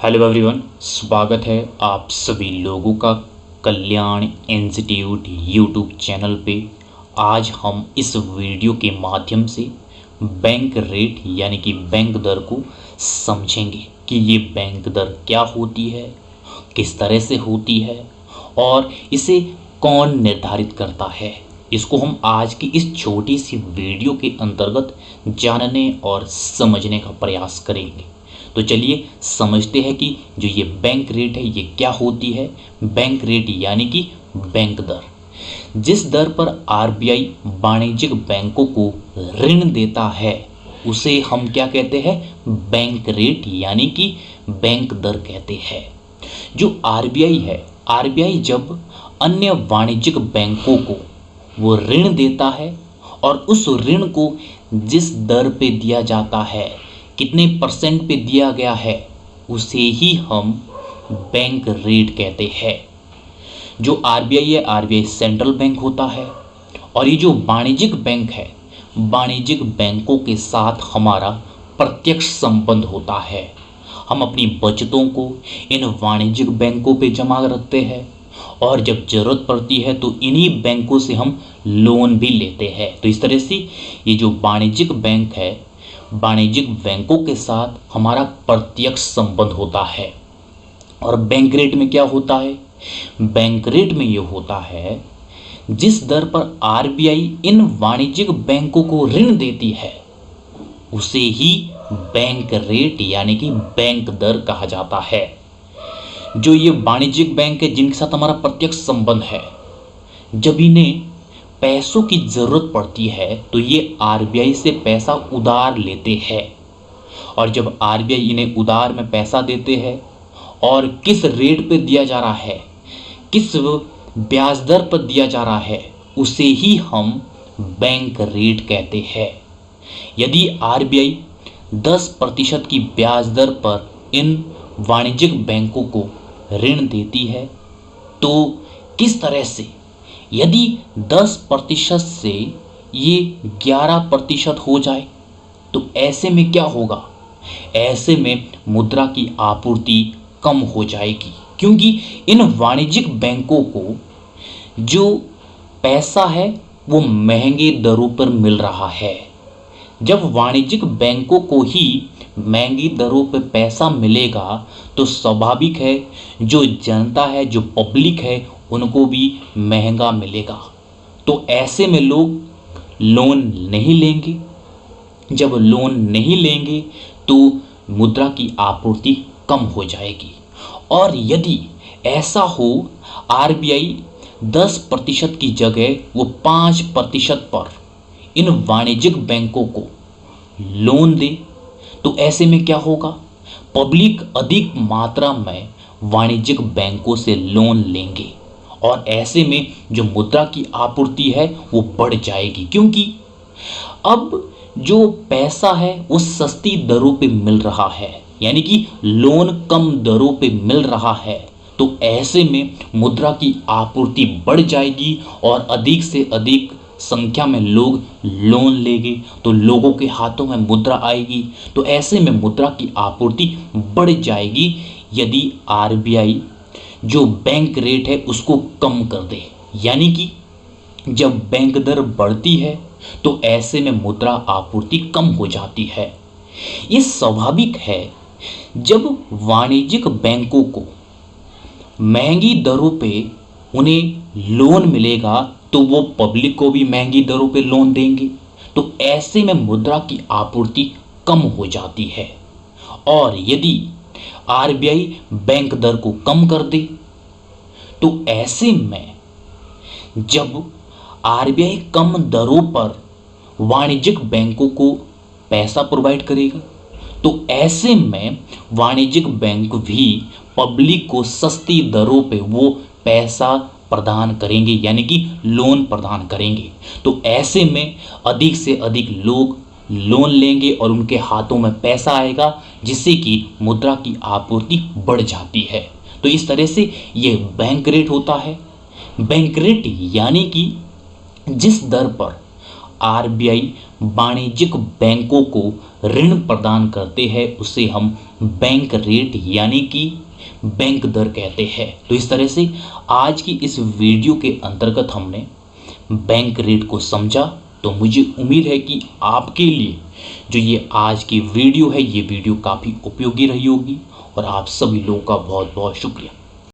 Hello everyone, स्वागत है आप सभी लोगों का कल्याण इंस्टीट्यूट यूट्यूब चैनल पे। आज हम इस वीडियो के माध्यम से बैंक रेट यानी कि बैंक दर को समझेंगे कि ये बैंक दर क्या होती है, किस तरह से होती है और इसे कौन निर्धारित करता है। इसको हम आज की इस छोटी सी वीडियो के अंतर्गत जानने और समझने का प्रयास करेंगे। तो चलिए समझते हैं कि जो ये बैंक रेट है ये क्या होती है। बैंक रेट यानी कि बैंक दर, जिस दर पर आरबीआई वाणिज्यिक बैंकों को ऋण देता है उसे हम क्या कहते हैं, बैंक रेट यानी कि बैंक दर कहते हैं। जो आरबीआई है, आरबीआई जब अन्य वाणिज्यिक बैंकों को वो ऋण देता है और उस ऋण को जिस दर पे दिया जाता है, कितने परसेंट पे दिया गया है, उसे ही हम बैंक रेट कहते हैं। जो आरबीआई है, आरबीआई सेंट्रल बैंक होता है और ये जो वाणिज्यिक बैंक है, वाणिज्यिक बैंकों के साथ हमारा प्रत्यक्ष संबंध होता है। हम अपनी बचतों को इन वाणिज्यिक बैंकों पे जमा रखते हैं और जब जरूरत पड़ती है तो इन्हीं बैंकों से हम लोन भी लेते हैं। तो इस तरह से ये जो वाणिज्यिक बैंक है, वाणिज्यिक बैंकों के साथ हमारा प्रत्यक्ष संबंध होता है। और बैंक रेट में क्या होता है, बैंक रेट में ये होता है जिस दर पर आरबीआई इन वाणिज्यिक बैंकों को ऋण देती है उसे ही बैंक रेट यानी कि बैंक दर कहा जाता है। जो ये वाणिज्यिक बैंक है जिनके साथ हमारा प्रत्यक्ष संबंध है, जब इन्हें पैसों की ज़रूरत पड़ती है तो ये आरबीआई से पैसा उधार लेते हैं और जब आरबीआई इन्हें उधार में पैसा देते हैं और किस रेट पे दिया जा रहा है, किस ब्याज दर पर दिया जा रहा है, उसे ही हम बैंक रेट कहते हैं। यदि आरबीआई 10% की ब्याज दर पर इन वाणिज्यिक बैंकों को ऋण देती है तो किस तरह से, यदि 10% से ये 11% हो जाए तो ऐसे में क्या होगा, ऐसे में मुद्रा की आपूर्ति कम हो जाएगी, क्योंकि इन वाणिज्यिक बैंकों को जो पैसा है वो महंगे दरों पर मिल रहा है। जब वाणिज्यिक बैंकों को ही महंगी दरों पर पैसा मिलेगा तो स्वाभाविक है जो जनता है, जो पब्लिक है, उनको भी महंगा मिलेगा। तो ऐसे में लोग लोन नहीं लेंगे। जब लोन नहीं लेंगे तो मुद्रा की आपूर्ति कम हो जाएगी। और यदि ऐसा हो, आरबीआई 10% की जगह वो 5% पर इन वाणिज्यिक बैंकों को लोन दे तो ऐसे में क्या होगा, पब्लिक अधिक मात्रा में वाणिज्यिक बैंकों से लोन लेंगे और ऐसे में जो मुद्रा की आपूर्ति है वो बढ़ जाएगी, क्योंकि अब जो पैसा है वो सस्ती दरों पे मिल रहा है, यानी कि लोन कम दरों पे मिल रहा है। तो ऐसे में मुद्रा की आपूर्ति बढ़ जाएगी और अधिक से अधिक संख्या में लोग लोन लेंगे तो लोगों के हाथों में मुद्रा आएगी। तो ऐसे में मुद्रा की आपूर्ति बढ़ जाएगी यदि आरबीआई जो बैंक रेट है उसको कम कर दे। यानी कि जब बैंक दर बढ़ती है तो ऐसे में मुद्रा आपूर्ति कम हो जाती है। ये स्वाभाविक है, जब वाणिज्यिक बैंकों को महंगी दरों पे उन्हें लोन मिलेगा तो वो पब्लिक को भी महंगी दरों पे लोन देंगे। तो ऐसे में मुद्रा की आपूर्ति कम हो जाती है। और यदि आरबीआई बैंक दर को कम कर दे तो ऐसे में जब आरबीआई कम दरों पर वाणिज्यिक बैंकों को पैसा प्रोवाइड करेगा तो ऐसे में वाणिज्यिक बैंक भी पब्लिक को सस्ती दरों पे वो पैसा प्रदान करेंगे, यानी कि लोन प्रदान करेंगे। तो ऐसे में अधिक से अधिक लोग लोन लेंगे और उनके हाथों में पैसा आएगा, जिससे कि मुद्रा की आपूर्ति बढ़ जाती है। तो इस तरह से ये बैंक रेट होता है। बैंक रेट यानी कि जिस दर पर आरबीआई वाणिज्यिक बैंकों को ऋण प्रदान करते हैं उसे हम बैंक रेट यानी कि बैंक दर कहते हैं। तो इस तरह से आज की इस वीडियो के अंतर्गत हमने बैंक रेट को समझा। तो मुझे उम्मीद है कि आपके लिए जो ये आज की वीडियो है ये वीडियो काफ़ी उपयोगी रही होगी और आप सभी लोगों का बहुत बहुत शुक्रिया।